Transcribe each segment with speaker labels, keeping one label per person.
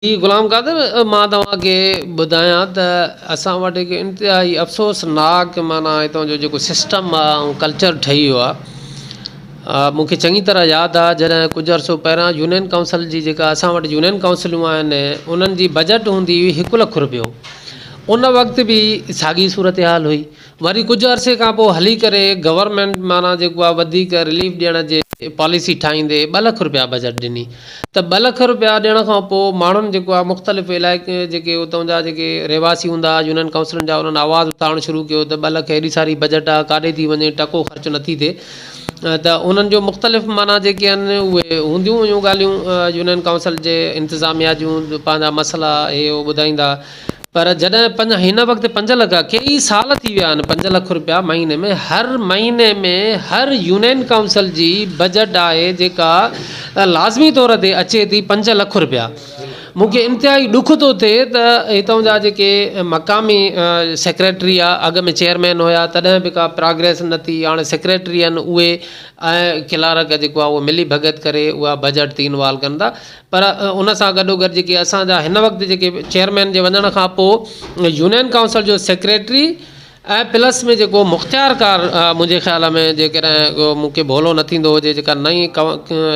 Speaker 1: जी गुलाम कादर मां तव्हांखे ॿुधायां त असां वटि हिकु इंतिहाई अफ़सोसनाक माना हितां जो जेको सिस्टम आहे ऐं कल्चर ठही वियो आहे। मूंखे चङी तरह यादि आहे जॾहिं कुझु अर्सो पहिरां यूनियन काउंसिल जी जेका असां वटि यूनियन काउंसिलूं आहिनि उन्हनि जी बजट हूंदी हुई 1 लख रुपयो। उन वक़्तु बि साॻी सूरत हाल हुई। वरी कुझु अरसे खां पोइ हली करे गवर्नमेंट माना जेको आहे वधीक रिलीफ ॾियण जे पॉलिसी ठाहींदे 2 लख रुपया बजट ॾिनी। त 2 लख रुपया ॾियण खां पोइ माण्हुनि जेको आहे मुख़्तलिफ़ इलाइक़े जेके उतां जा जेके रहवासी हूंदा यूनियन काउंसिलनि जा उन्हनि आवाज़ उथारणु शुरू कयो त 2 लख एॾी सारी बजट आहे, काॾे थी वञे, टको ख़र्चु नथी थिए। त उन्हनि जो मुख़्तलिफ़ माना जेके आहिनि उहे हूंदियूं हुयूं ॻाल्हियूं यूनियन काउंसिल जे इंतिज़ामिया जूं पंहिंजा मसइला इहे ॿुधाईंदा। पर जॾहिं हिन वक़्तु 5 लख कई साल थी विया आहिनि 5 लख रुपया महीने में, हर महीने में हर यूनियन काउंसिल जी बजट आहे जेका लाज़मी तौर ते अचे थी 5 लख रुपया। मूंखे इंतिहाई ॾुख थो थिए त हितां जा जेके मक़ामी सेक्रेटरी आहे, अॻ में चेयरमैन हुया तॾहिं बि का प्रोग्रेस न थी। हाणे सेक्रेटरी आहिनि उहे ऐं क्लार्क जेको आहे उहो मिली भगत करे उहा बजट थी इन्वॉल्व कनि था। पर उन सां गॾोगॾु जेके असांजा हिन वक़्तु जेके चेयरमैन जे वञण खां पोइ यूनियन काउंसिल जो सेक्रेटरी ऐं प्लस में जेको मुख़्तियारकार मुंहिंजे ख़्याल में जेकॾहिं मूंखे भोलो न थींदो हुजे जेका नई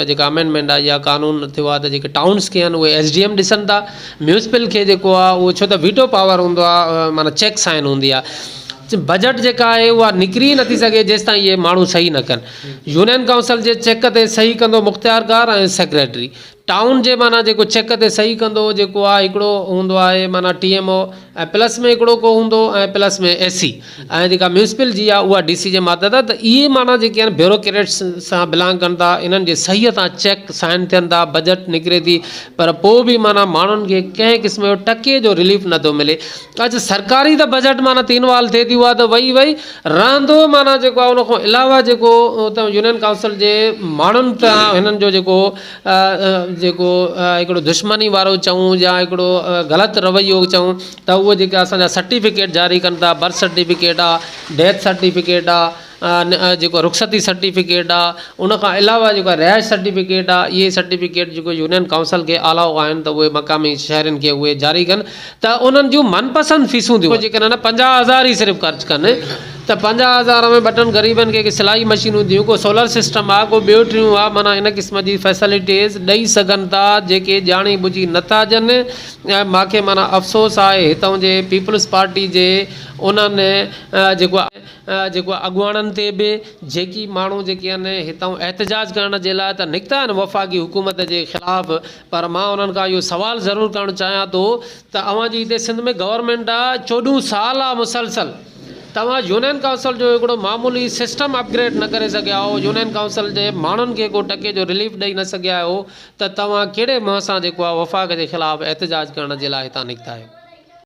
Speaker 1: जेका अमेंडमेंट आहे या कानून थियो आहे त जेके टाउन्स खे आहिनि उहे SDM ॾिसनि था। म्यूनिसिपल खे जेको आहे उहो छो त वीटो पावर हूंदो आहे, माना चेक साइन हूंदी आहे। बजट जेका आहे उहा निकिरी नथी सघे जेसि ताईं इहे माण्हू सही न कनि। यूनियन काउंसिल जे चेक ते सही कंदो मुख़्तियारकार ऐं सेक्रेटरी। टाउन जे माना जेको चेक ते सही कंदो जेको आहे हिकिड़ो हूंदो आहे माना TMO ऐं प्लस में हिकिड़ो को हूंदो ऐं प्लस में SC ऐं जेका म्यूनिसिपल जी आहे उहा DC जे मातहत। त इहे माना जेके आहिनि ब्यूरोक्रेट्स सां बिलोंग कनि था, इन्हनि जे सहीअ सां चेक साइन थियनि था, बजट निकिरे थी, पर पोइ बि माना माण्हुनि खे कंहिं क़िस्म जो टके जो रिलीफ नथो मिले। अॼु सरकारी त बजट माना तीन वाल थिए थी, उहा त वही रहंदो माना जेको आहे उनखां अलावा जेको उतां यूनियन काउंसिल जे माण्हुनि सां हिननि जो जेको हिकिड़ो दुश्मनी वारो चऊं या हिकिड़ो ग़लति रवैयो चऊं त उहे जेके असांजा सर्टिफिकेट जारी कनि था, बर्थ सर्टिफिकेट आहे, डेथ सर्टिफिकेट आहे, जेको रुख़सती सर्टिफिकेट आहे, उनखां अलावा जेको रिहाइश सर्टिफिकेट आहे, इहे सर्टिफिकेट जेको यूनियन काउंसिल खे अलाउ आहिनि त उहे मक़ामी शहरनि खे उहे जारी कनि। त उन्हनि जूं मनपसंदि फीसूं थियूं जेकॾहिं न 50,000 ई सिर्फ़ु ख़र्चु कनि त 50,000 में 2 ग़रीबनि खे सिलाई मशीनूं थियूं, को सोलर सिस्टम आहे, को बैटरियूं आहे, माना इन क़िस्म जी फैसिलिटीज़ ॾेई सघनि था जेके ॼाणी बुझी नथा ॾियनि। ऐं मूंखे माना अफ़सोस आहे हितां जे पीपल्स पार्टी जे उन्हनि जेको अॻुवाणनि ते बि जेकी माण्हू जेके आहिनि हितां एहतजाज करण जे लाइ त निकिता आहिनि वफ़ाक़ी हुकूमत जे ख़िलाफ़ु, पर मां उन्हनि खां इहो सुवाल ज़रूरु करणु चाहियां थो त अवां जी हिते सिंध में गवर्नमेंट आहे 14 साल आहे मुसलसल, तव्हां यूनियन काउंसिल जो हिकिड़ो मामूली सिस्टम अपग्रेड न करे सघिया हो, यूनियन काउंसिल जे माण्हुनि खे को टके जो रिलीफ ॾेई न सघिया हो, त तव्हां कहिड़े मुंहं सां जेको आहे वफ़ाक़ जे ख़िलाफ़ु एहतजाज करण जे लाइ हितां निकिता आहियो।